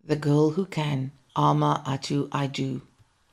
The Girl Who Can, Ato Aidoo.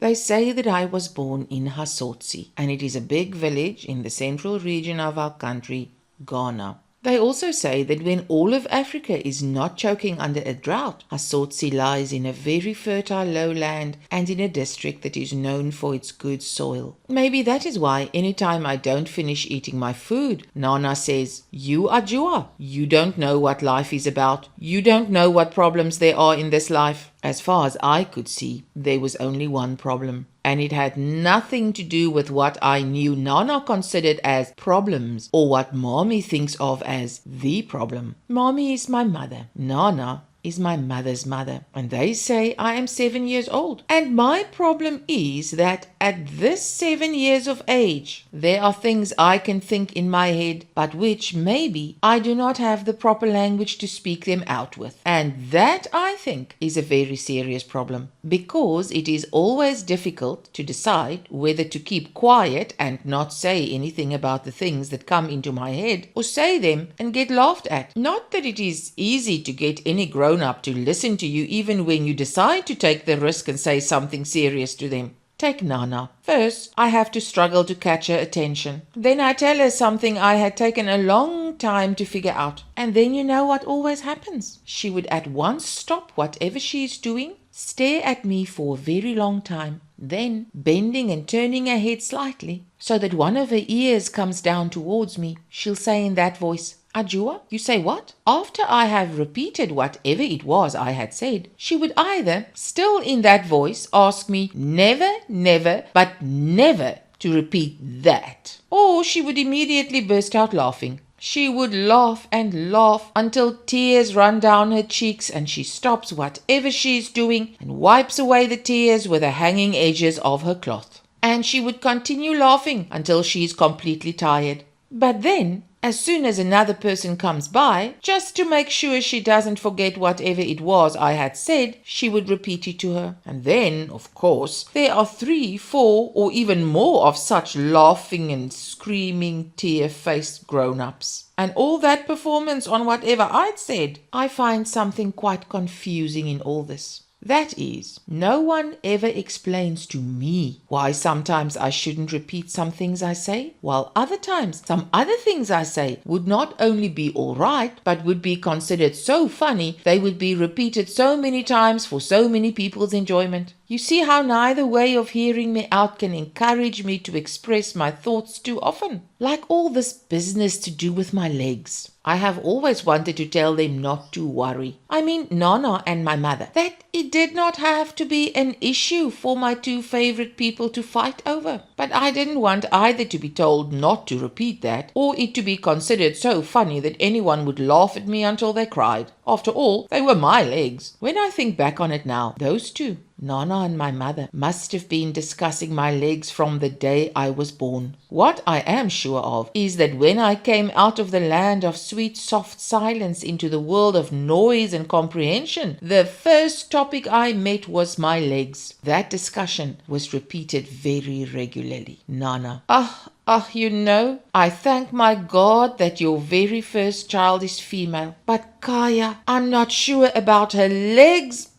They say that I was born in Hasotsi, and it is a big village in the central region of our country, Ghana. They also say that when all of Africa is not choking under a drought, Hasotsi lies in a very fertile lowland and in a district that is known for its good soil. Maybe that is why anytime I don't finish eating my food, Nana says, "You are Jua. You don't know what life is about. You don't know what problems there are in this life." As far as I could see, there was only one problem, and it had nothing to do with what I knew Nana considered as problems or what Mommy thinks of as the problem. Mommy is my mother. Nana is my mother's mother, and they say I am 7 years old. And my problem is that at this 7 years of age, there are things I can think in my head, but which maybe I do not have the proper language to speak them out with. And that, I think, is a very serious problem, because it is always difficult to decide whether to keep quiet and not say anything about the things that come into my head, or say them and get laughed at. Not that it is easy to get any grown-up to listen to you even when you decide to take the risk and say something serious to them. Take Nana. First, I have to struggle to catch her attention. Then I tell her something I had taken a long time to figure out. And then you know what always happens. She would at once stop whatever she is doing, stare at me for a very long time, then bending and turning her head slightly so that one of her ears comes down towards me. She'll say in that voice, "Ajua, you say what?" After I have repeated whatever it was I had said, she would either, still in that voice, ask me never, never, but never to repeat that, or she would immediately burst out laughing. She would laugh and laugh until tears run down her cheeks, and she stops whatever she is doing and wipes away the tears with the hanging edges of her cloth. And she would continue laughing until she is completely tired. But then, as soon as another person comes by, just to make sure she doesn't forget whatever it was I had said, she would repeat it to her. And then, of course, there are 3, 4, or even more of such laughing and screaming, tear-faced grown-ups. And all that performance on whatever I'd said. I find something quite confusing in all this. That is, no one ever explains to me why sometimes I shouldn't repeat some things I say, while other times some other things I say would not only be all right, but would be considered so funny they would be repeated so many times for so many people's enjoyment. You see how neither way of hearing me out can encourage me to express my thoughts too often. Like all this business to do with my legs. I have always wanted to tell them not to worry. I mean Nana and my mother. That it did not have to be an issue for my 2 favorite people to fight over. But I didn't want either to be told not to repeat that, or it to be considered so funny that anyone would laugh at me until they cried. After all, they were my legs. When I think back on it now, those 2, Nana and my mother, must have been discussing my legs from the day I was born. What I am sure of is that when I came out of the land of sweet soft silence into the world of noise and comprehension, the first topic I met was my legs. That discussion was repeated very regularly. Nana, you know, I thank my God that your very first child is female. But Kaya, I'm not sure about her legs.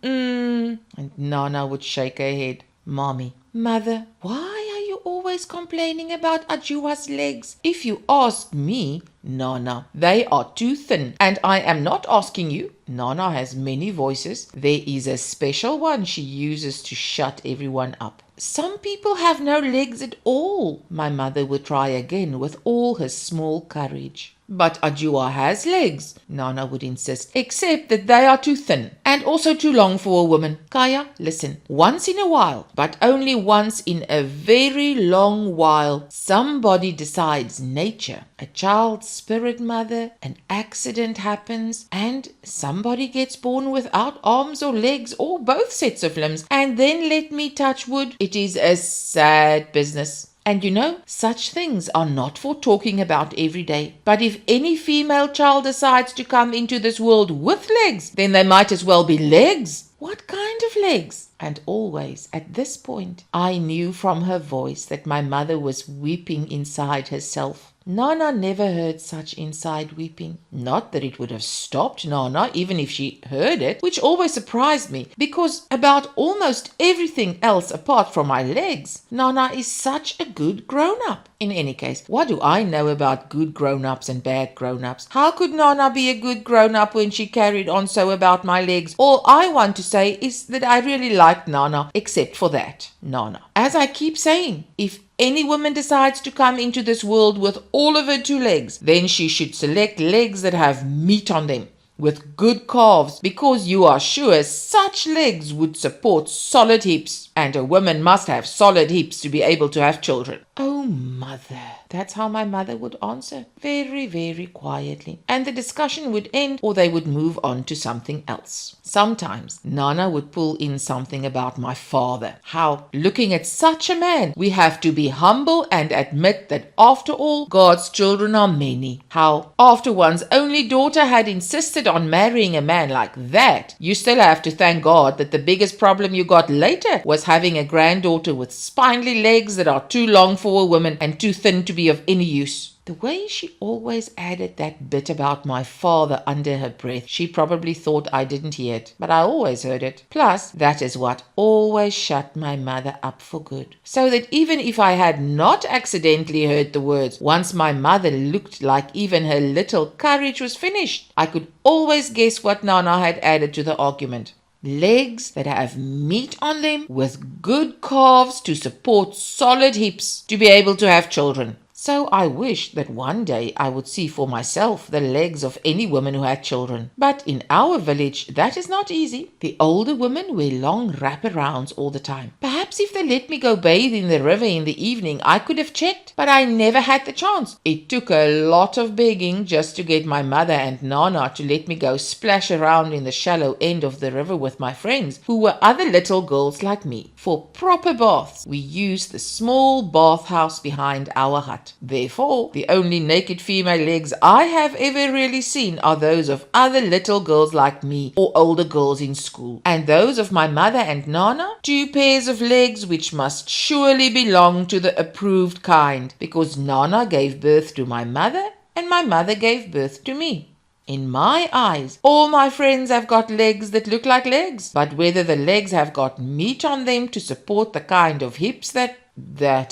And Nana would shake her head. Mommy, Mother, why are you always complaining about Ajua's legs? If you ask me, Nana, they are too thin. And I am not asking you. Nana has many voices. There is a special one she uses to shut everyone up. Some people have no legs at all. My mother would try again with all her small courage. But Ajua has legs, Nana would insist, except that they are too thin and also too long for a woman. Kaya, listen, once in a while, but only once in a very long while, somebody decides nature, a child's spirit mother, an accident happens, and somebody gets born without arms or legs or both sets of limbs, and then let me touch wood, it is a sad business. And you know, such things are not for talking about every day. But if any female child decides to come into this world with legs, then they might as well be legs. What kind of legs? And always, at this point, I knew from her voice that my mother was weeping inside herself. Nana never heard such inside weeping. Not that it would have stopped Nana, even if she heard it, which always surprised me, because about almost everything else apart from my legs, Nana is such a good grown-up. In any case, what do I know about good grown-ups and bad grown-ups? How could Nana be a good grown-up when she carried on so about my legs? All I want to say is that I really liked Nana, except for that, Nana. As I keep saying, if any woman decides to come into this world with all of her 2 legs, then she should select legs that have meat on them, with good calves, because you are sure such legs would support solid hips, and a woman must have solid hips to be able to have children. Oh, mother. That's how my mother would answer, very, very quietly. And the discussion would end, or they would move on to something else. Sometimes Nana would pull in something about my father. How, looking at such a man, we have to be humble and admit that after all, God's children are many. How, after one's only daughter had insisted on marrying a man like that, you still have to thank God that the biggest problem you got later was having a granddaughter with spindly legs that are too long for a woman and too thin to be of any use. The way she always added that bit about my father under her breath, she probably thought I didn't hear it, but I always heard it. Plus, that is what always shut my mother up for good. So that even if I had not accidentally heard the words, once my mother looked like even her little courage was finished, I could always guess what Nana had added to the argument. Legs that have meat on them with good calves to support solid hips to be able to have children. So I wished that one day I would see for myself the legs of any woman who had children. But in our village, that is not easy. The older women wear long wraparounds all the time. Perhaps if they let me go bathe in the river in the evening, I could have checked, but I never had the chance. It took a lot of begging just to get my mother and Nana to let me go splash around in the shallow end of the river with my friends, who were other little girls like me. For proper baths, we used the small bathhouse behind our hut. Therefore, the only naked female legs I have ever really seen are those of other little girls like me or older girls in school. And those of my mother and Nana, 2 pairs of legs which must surely belong to the approved kind, because Nana gave birth to my mother and my mother gave birth to me. In my eyes, all my friends have got legs that look like legs, but whether the legs have got meat on them to support the kind of hips that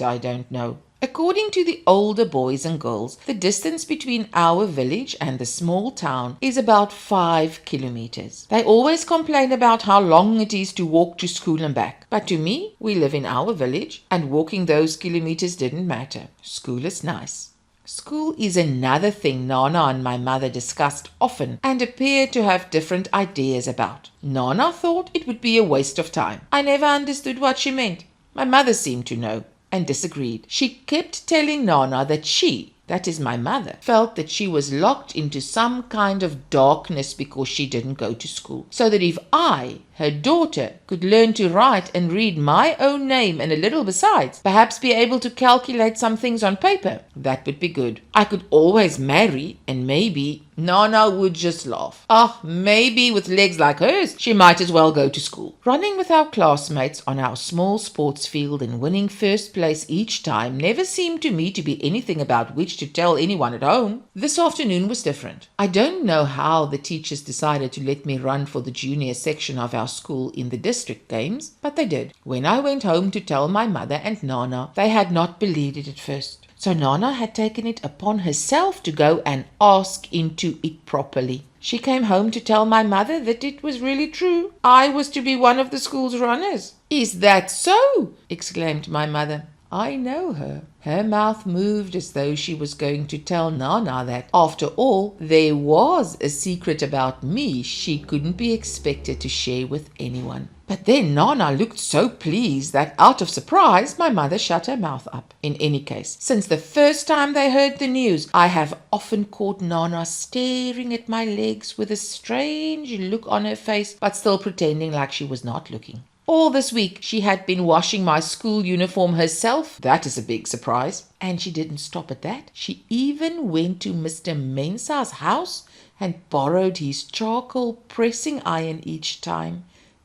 I don't know. According to the older boys and girls, the distance between our village and the small town is about 5 kilometers. They always complain about how long it is to walk to school and back. But to me, we live in our village, and walking those kilometers didn't matter. School is nice. School is another thing Nana and my mother discussed often and appeared to have different ideas about. Nana thought it would be a waste of time. I never understood what she meant. My mother seemed to know and disagreed. She kept telling Nana that she, that is my mother, felt that she was locked into some kind of darkness because she didn't go to school. So that if I, her daughter, could learn to write and read my own name and a little besides, perhaps be able to calculate some things on paper, that would be good. I could always marry and maybe Nana would just laugh. Maybe with legs like hers, she might as well go to school. Running with our classmates on our small sports field and winning first place each time never seemed to me to be anything about which to tell anyone at home. This afternoon was different. I don't know how the teachers decided to let me run for the junior section of our school in the district games, but they did. When I went home to tell my mother and Nana, they had not believed it at first. So Nana had taken it upon herself to go and ask into it properly. She came home to tell my mother that it was really true. I was to be one of the school's runners. "Is that so?" exclaimed my mother. I know her. Her mouth moved as though she was going to tell Nana that, after all, there was a secret about me she couldn't be expected to share with anyone. But then Nana looked so pleased that, out of surprise, my mother shut her mouth up. In any case, since the first time they heard the news, I have often caught Nana staring at my legs with a strange look on her face, but still pretending like she was not looking. All this week she had been washing my school uniform herself. That is a big surprise. And she didn't stop at that. She even went to Mr. Mensah's house and borrowed his charcoal pressing iron each time.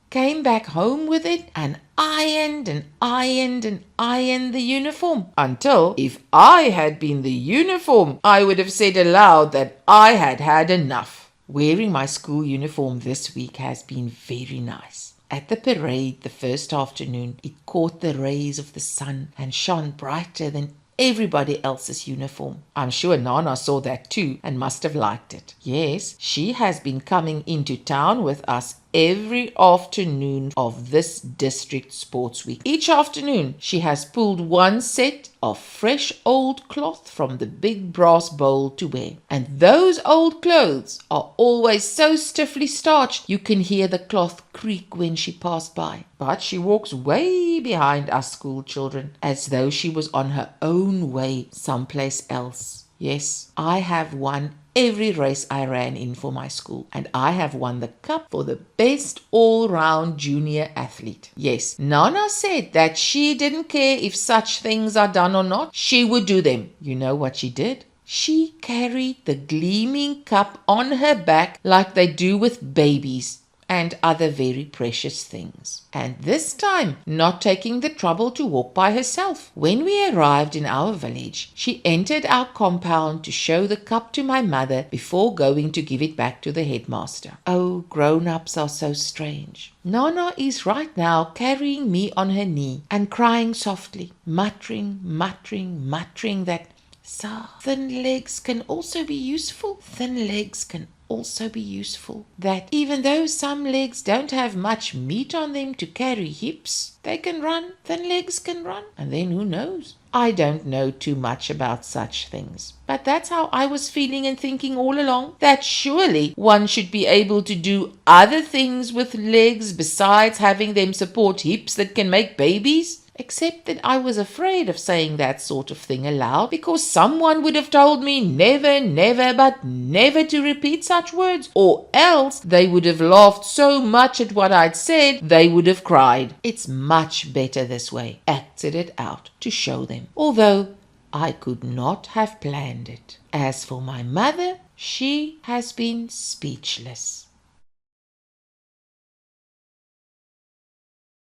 came back home with it and ironed and ironed and ironed the uniform, until if I had been the uniform, I would have said aloud that I had had enough. Wearing my school uniform this week has been very nice. At the parade the first afternoon, it caught the rays of the sun and shone brighter than everybody else's uniform. I'm sure Nana saw that too and must have liked it. Yes, she has been coming into town with us every afternoon of this district sports week. Each afternoon she has pulled one set of fresh old cloth from the big brass bowl to wear. And those old clothes are always so stiffly starched you can hear the cloth creak when she passed by. But she walks way behind us school children, as though she was on her own way someplace else. Yes, I have won every race I ran in for my school, and I have won the cup for the best all-round junior athlete. Yes, Nana said that she didn't care if such things are done or not, she would do them. You know what she did? She carried the gleaming cup on her back like they do with babies and other very precious things. And this time, not taking the trouble to walk by herself. When we arrived in our village, she entered our compound to show the cup to my mother before going to give it back to the headmaster. Oh, grown-ups are so strange. Nana is right now carrying me on her knee and crying softly, muttering that thin legs can also be useful. Thin legs can also be useful. That even though some legs don't have much meat on them to carry hips, they can run. Thin legs can run. And then who knows? I don't know too much about such things. But that's how I was feeling and thinking all along, that surely one should be able to do other things with legs besides having them support hips that can make babies. Except that I was afraid of saying that sort of thing aloud, because someone would have told me never, but never to repeat such words, or else they would have laughed so much at what I'd said they would have cried. It's much better this way. Acted it out to show them, although I could not have planned it. As for my mother, she has been speechless.